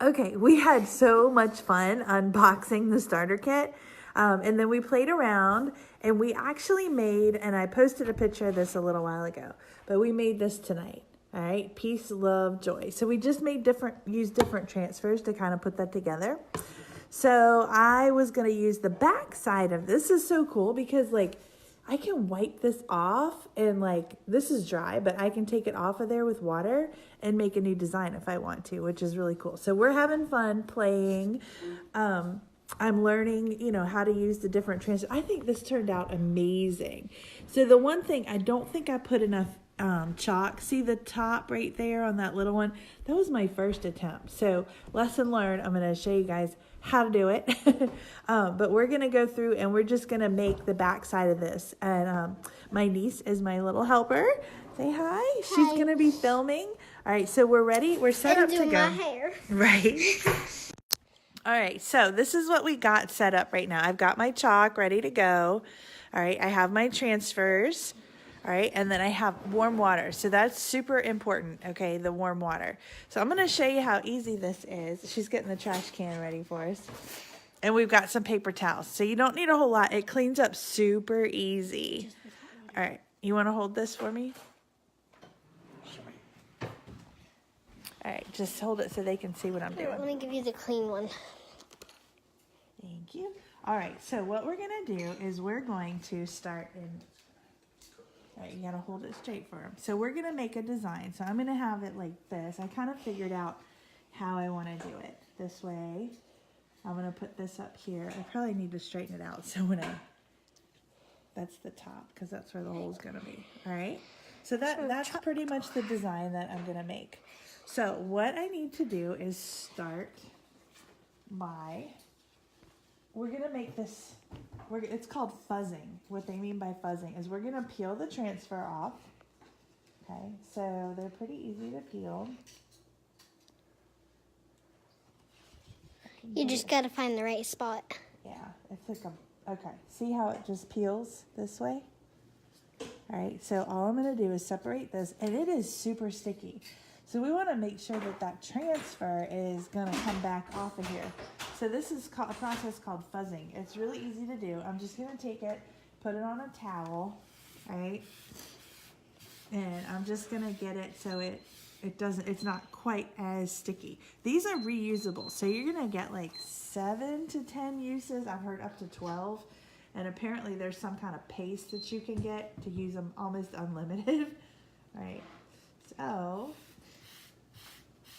Okay, we had so much fun unboxing the starter kit. And then we played around and we actually made, and I posted a picture of this a little while ago, but we made this tonight. All right, peace, love, joy. So we just made used different transfers to kind of put that together. So I was going to use the back side of this. Is so cool because like I can wipe this off and like this is dry, but I can take it off of there with water and make a new design if I want to, which is really cool. So we're having fun playing. I'm learning, how to use the different transfers. I think this turned out amazing. So the one thing, I don't think I put enough chalk. See the top right there on that little one? That was my first attempt. So lesson learned. I'm going to show you guys how to do it. But we're going to go through and we're just going to make the back side of this. And my niece is my little helper. Say hi. Hi. She's going to be filming. All right, so we're ready. We're set up to go. My hair. Right. All right, so this is what we got set up right now. I've got my chalk ready to go. All right, I have my transfers. All right, and then I have warm water. So that's super important, okay, the warm water. So I'm going to show you how easy this is. She's getting the trash can ready for us. And we've got some paper towels. So you don't need a whole lot. It cleans up super easy. All right, you want to hold this for me? All right, just hold it so they can see what I'm doing. Let me give you the clean one. Thank you. All right, so what we're going to do is we're going to start in... All right, you got to hold it straight for them. So we're going to make a design. So I'm going to have it like this. I kind of figured out how I want to do it. This way. I'm going to put this up here. I probably need to straighten it out. So that's the top because that's where the hole's going to be. All right. So that's pretty much the design that I'm going to make. So what I need to do is start by, we're going to make this, it's called fuzzing. What they mean by fuzzing is we're going to peel the transfer off. Okay, so they're pretty easy to peel. You just got to find the right spot. Yeah, it's like okay, see how it just peels this way? All right, so all I'm going to do is separate this, and it is super sticky. So we want to make sure that transfer is going to come back off of here. So this is a process called fuzzing. It's really easy to do. I'm just going to take it, put it on a towel, right? And I'm just going to get it so it's not quite as sticky. These are reusable. So you're going to get like 7 to 10 uses. I've heard up to 12. And apparently there's some kind of paste that you can get to use them almost unlimited. Right? So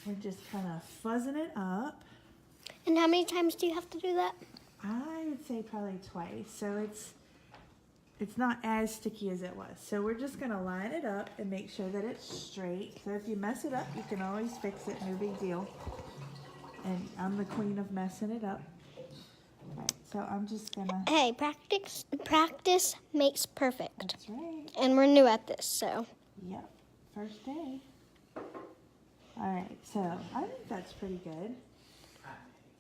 we're just kind of fuzzing it up. And how many times do you have to do that? I would say probably twice. So it's not as sticky as it was. So we're just going to line it up and make sure that it's straight. So if you mess it up, you can always fix it. No big deal. And I'm the queen of messing it up. All right, so I'm just going to... Hey, practice makes perfect. That's right. And we're new at this, so... Yep, first day. All right, so I think that's pretty good.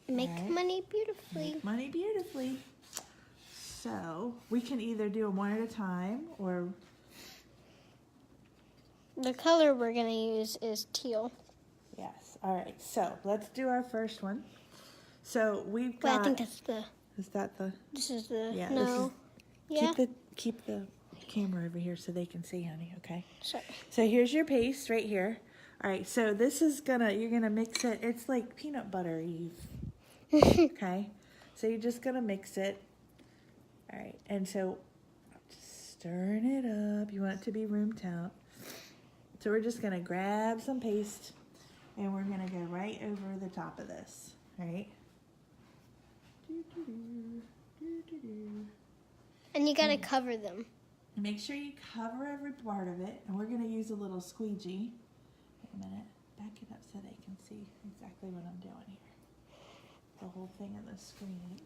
Make money beautifully. Make money beautifully. So we can either do them one at a time or... The color we're going to use is teal. Yes, all right, so let's do our first one. So we've got... Wait, I think that's the... Is that the... This is the... Yeah, no. Yeah? Keep the camera over here so they can see, honey, okay? Sorry. So here's your paste right here. All right, so this is you're gonna mix it. It's like peanut butter, Eve. Okay? So you're just gonna mix it. All right, and so just stirring it up. You want it to be room temp. So we're just gonna grab some paste and we're gonna go right over the top of this, right? And you got to cover them. Make sure you cover every part of it, and we're going to use a little squeegee. Wait a minute. Back it up so they can see exactly what I'm doing here. The whole thing on the screen.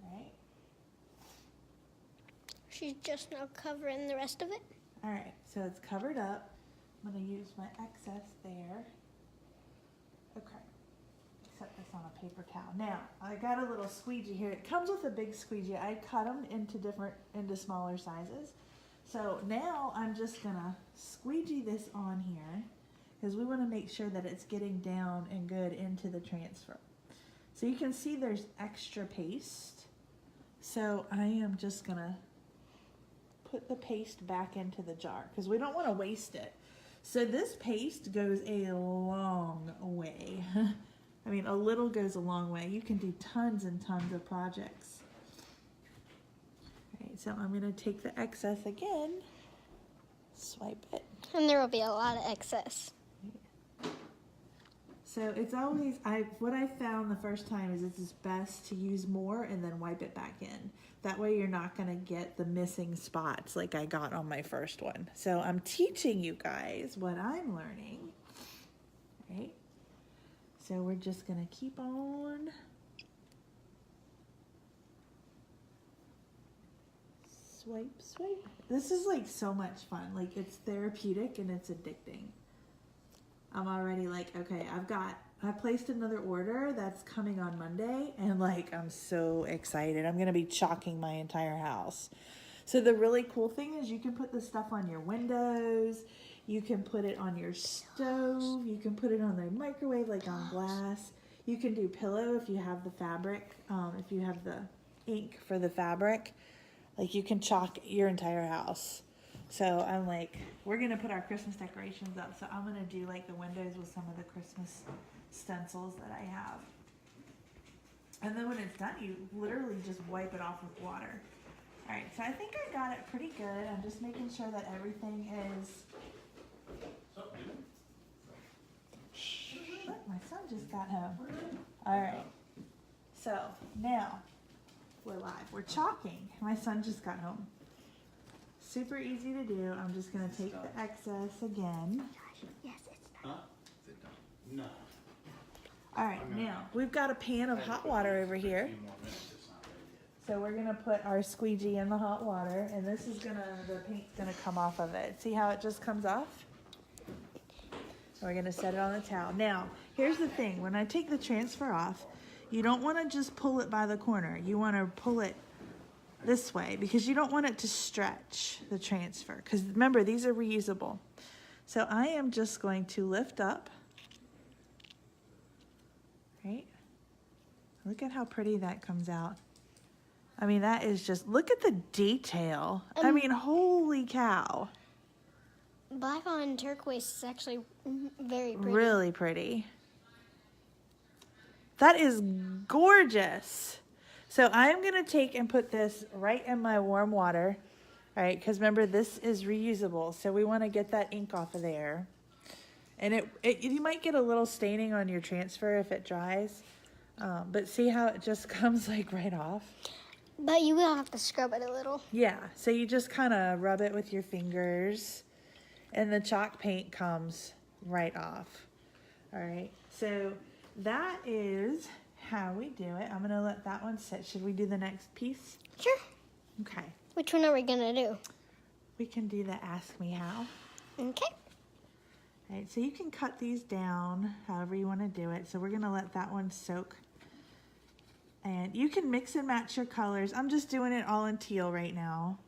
All right. She's just now covering the rest of it. All right, so it's covered up. I'm going to use my excess there. Okay. Set this on a paper towel. Now, I got a little squeegee here. It comes with a big squeegee. I cut them into smaller sizes. So now I'm just gonna squeegee this on here, because we want to make sure that it's getting down and good into the transfer. So you can see there's extra paste. So I am just gonna put the paste back into the jar because we don't want to waste it. So this paste goes a long way. I mean, a little goes a long way. You can do tons and tons of projects. All right, so I'm gonna take the excess again, swipe it. And there will be a lot of excess. So it's always, what I found the first time is it's best to use more and then wipe it back in. That way you're not gonna get the missing spots like I got on my first one. So I'm teaching you guys what I'm learning, right? So we're just gonna keep on swipe, swipe. This is like so much fun. Like it's therapeutic and it's addicting. I'm already like, okay, I placed another order that's coming on Monday and like, I'm so excited. I'm going to be chalking my entire house. So the really cool thing is you can put this stuff on your windows. You can put it on your stove. You can put it on the microwave, like on glass. You can do pillow if you have the fabric, if you have the ink for the fabric, like you can chalk your entire house. So I'm like, we're going to put our Christmas decorations up. So I'm going to do like the windows with some of the Christmas stencils that I have. And then when it's done, you literally just wipe it off with water. All right, so I think I got it pretty good. I'm just making sure that everything is... Look, my son just got home. All right, so now we're live. We're chalking. My son just got home. Super easy to do. I'm just going to take the excess again. Yes, it's Huh? No. All right, now we've got a pan of hot water over here. So we're going to put our squeegee in the hot water, and this is the paint's going to come off of it. See how it just comes off? We're going to set it on the towel. Now, here's the thing. When I take the transfer off, you don't want to just pull it by the corner. You want to pull it this way because you don't want it to stretch the transfer, because remember, these are reusable. So I am just going to lift up, right? Look at how pretty that comes out. I mean, that is just, look at the detail. I mean, holy cow. black on turquoise is actually very pretty. Really pretty. That is gorgeous. So I'm going to take and put this right in my warm water, right? Because remember, this is reusable. So we want to get that ink off of there. And you might get a little staining on your transfer if it dries. But see how it just comes like right off? But you will have to scrub it a little. Yeah. So you just kind of rub it with your fingers. And the chalk paint comes right off. All right. So that is how we do it. I'm going to let that one sit. Should we do the next piece? Sure. Okay. Which one are we going to do? We can do the Ask Me How. Okay. All right, so you can cut these down however you want to do it. So we're going to let that one soak. And you can mix and match your colors. I'm just doing it all in teal right now.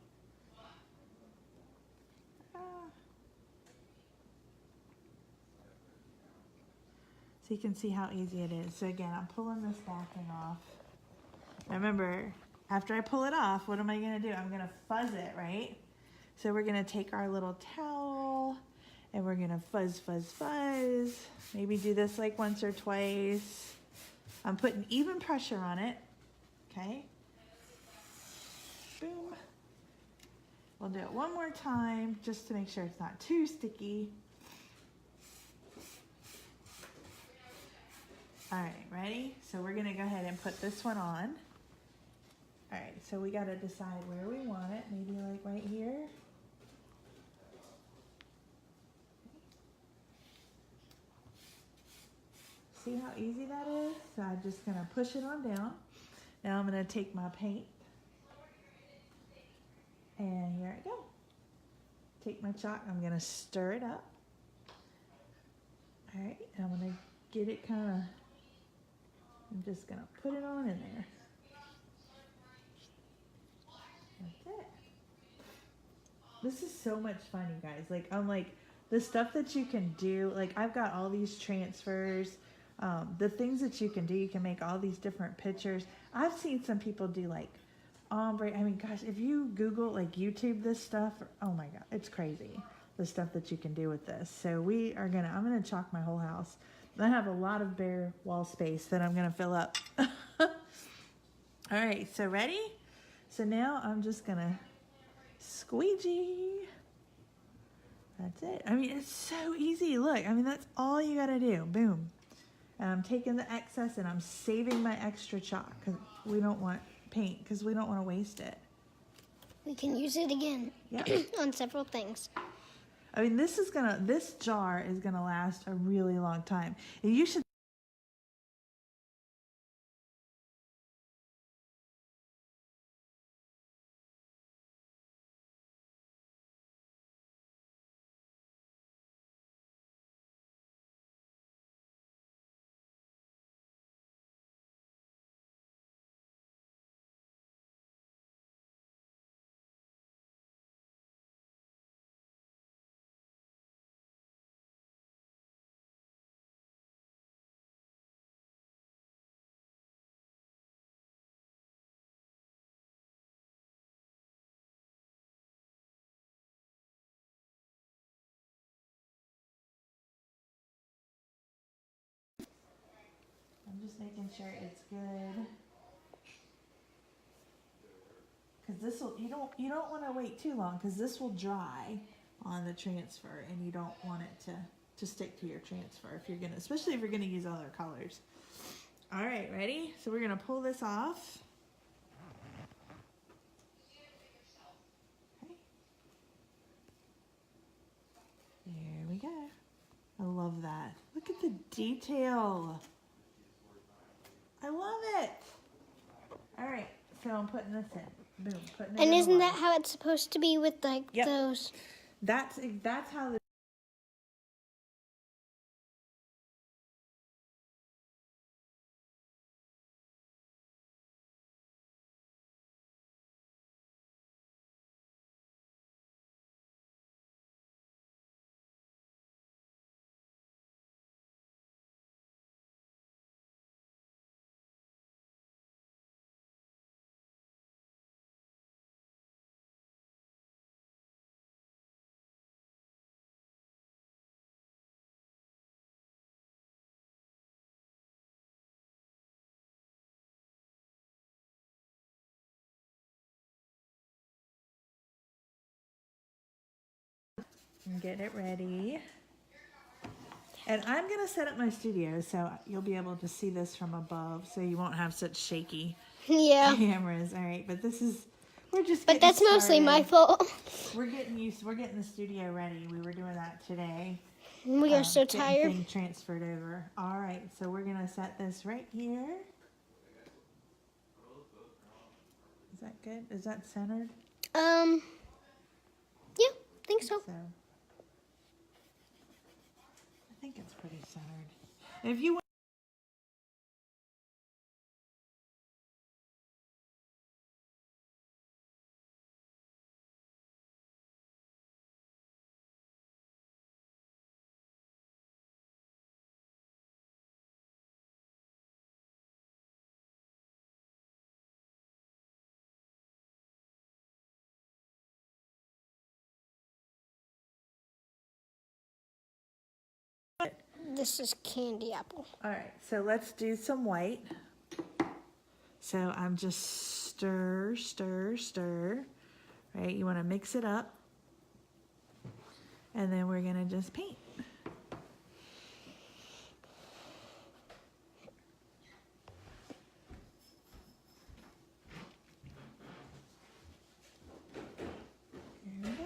So you can see how easy it is. So again, I'm pulling this backing off. Now remember, after I pull it off, what am I going to do? I'm going to fuzz it, right? So we're going to take our little towel and we're going to fuzz, fuzz, fuzz. Maybe do this like once or twice. I'm putting even pressure on it. Okay. Boom. We'll do it one more time just to make sure it's not too sticky. All right, ready? So we're gonna go ahead and put this one on. All right, so we gotta decide where we want it. Maybe like right here. See how easy that is? So I'm just gonna push it on down. Now I'm gonna take my paint. And here I go. Take my chalk, I'm gonna stir it up. All right, and I'm gonna get it kinda, I'm just gonna put it on in there. That's it. This is so much fun, you guys. Like, I'm like the stuff that you can do, like I've got all these transfers, the things that you can do, you can make all these different pictures. I've seen some people do like ombre. I mean, gosh, if you Google, like YouTube this stuff, oh my God, it's crazy. The stuff that you can do with this. So I'm gonna chalk my whole house. I have a lot of bare wall space that I'm gonna fill up. All right, so ready? So now I'm just gonna squeegee. That's it. I mean, it's so easy. Look, I mean, that's all you gotta do. Boom. And I'm taking the excess and I'm saving my extra chalk because we don't want paint because we don't want to waste it. We can use it again Yeah. on several things. I mean, this jar is gonna last a really long time. And you should. I'm just making sure it's good. Because you don't want to wait too long because this will dry on the transfer and you don't want it to stick to your transfer especially if you're gonna use other colors. All right, ready? So we're gonna pull this off. Okay. There we go. I love that. Look at the detail. I love it. All right, so I'm putting this in. Boom, putting it in And the isn't that water. how it's supposed to be with like Yep. those? That's how the and get it ready. And I'm gonna set up my studio so you'll be able to see this from above, so you won't have such shaky Yeah. cameras. All right, but we're just. But getting that's mostly my started. fault. We're getting the studio ready. We were doing that today. We are so Getting tired. things transferred over. All right, so we're gonna set this right here. Is that good? Is that centered? Yeah, I think so. So I think it's pretty centered. And if you want This is candy apple. all right, so let's do some white. So I'm just stir, right? You want to mix it up. And then we're going to just paint. There we go.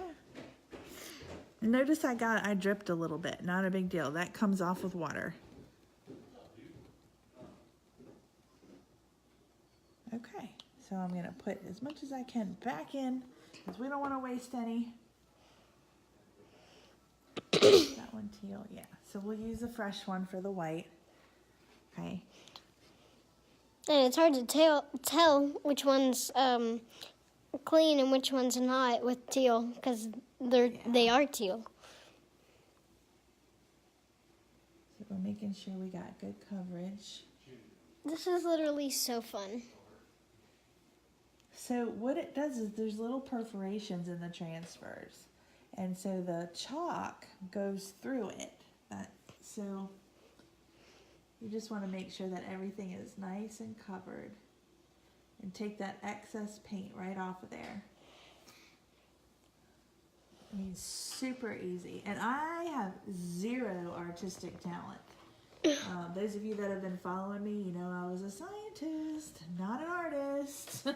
Notice I dripped a little bit. Not a big deal. That comes off with water. Okay, so I'm going to put as much as I can back in because we don't want to waste any. That one teal, yeah. So we'll use a fresh one for the white. Okay. And it's hard to tell which one's clean and which one's not with teal because they are teal. we're making sure we got good coverage. This is literally so fun. So what it does is there's little perforations in the transfers. And so the chalk goes through it. So you just want to make sure that everything is nice and covered. And take that excess paint right off of there. I mean, super easy. And I have zero artistic talent. Those of you that have been following me, you know I was a scientist, not an artist.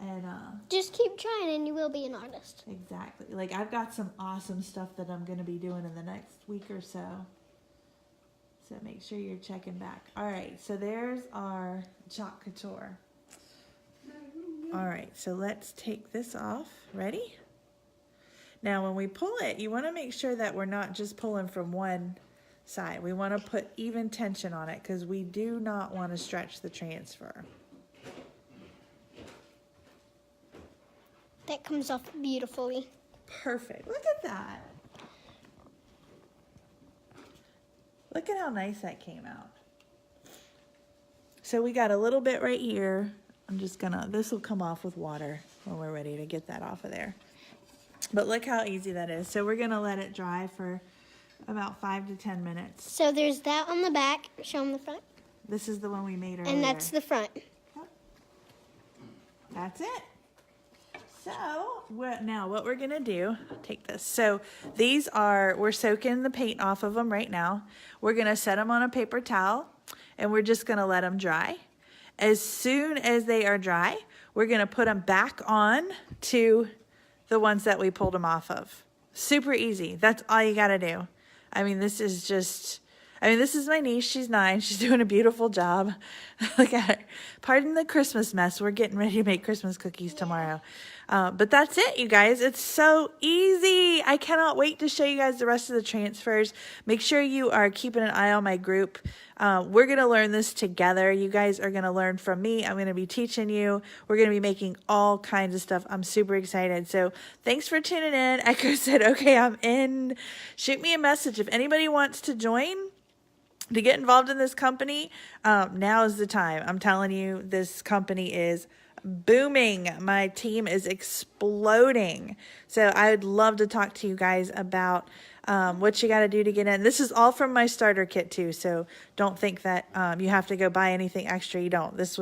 And Just keep trying and you will be an artist. exactly. Like, I've got some awesome stuff that I'm going to be doing in the next week or so. So make sure you're checking back. All right, so there's our chalk couture. All right, so let's take this off. Ready? Now, when we pull it, you want to make sure that we're not just pulling from one side. We want to put even tension on it because we do not want to stretch the transfer. That comes off beautifully. Perfect. Look at that. Look at how nice that came out. So we got a little bit right here. I'm just gonna, this will come off with water when we're ready to get that off of there. But look how easy that is. So we're gonna let it dry for about 5 to 10 minutes. So there's that on the back. Show them the front. This is the one we made earlier. And that's the front. That's it. So now what we're gonna do, take this. So these are, we're soaking the paint off of them right now. We're gonna set them on a paper towel and we're just gonna let them dry. As soon as they are dry, we're gonna put them back on to the ones that we pulled them off of. Super easy. That's all you gotta do. I mean, this is just, this is my niece. She's 9. She's doing a beautiful job. Look at her. Pardon the Christmas mess. We're getting ready to make Christmas cookies tomorrow. But that's it, you guys. It's so easy. I cannot wait to show you guys the rest of the transfers. Make sure you are keeping an eye on my group. We're going to learn this together. You guys are going to learn from me. I'm going to be teaching you. We're going to be making all kinds of stuff. I'm super excited. So thanks for tuning in. Echo said, okay, I'm in. Shoot me a message if anybody wants to join. To get involved in this company, now is the time. I'm telling you, this company is booming. My team is exploding. So I would love to talk to you guys about what you got to do to get in. This is all from my starter kit too. So don't think that you have to go buy anything extra. You don't. This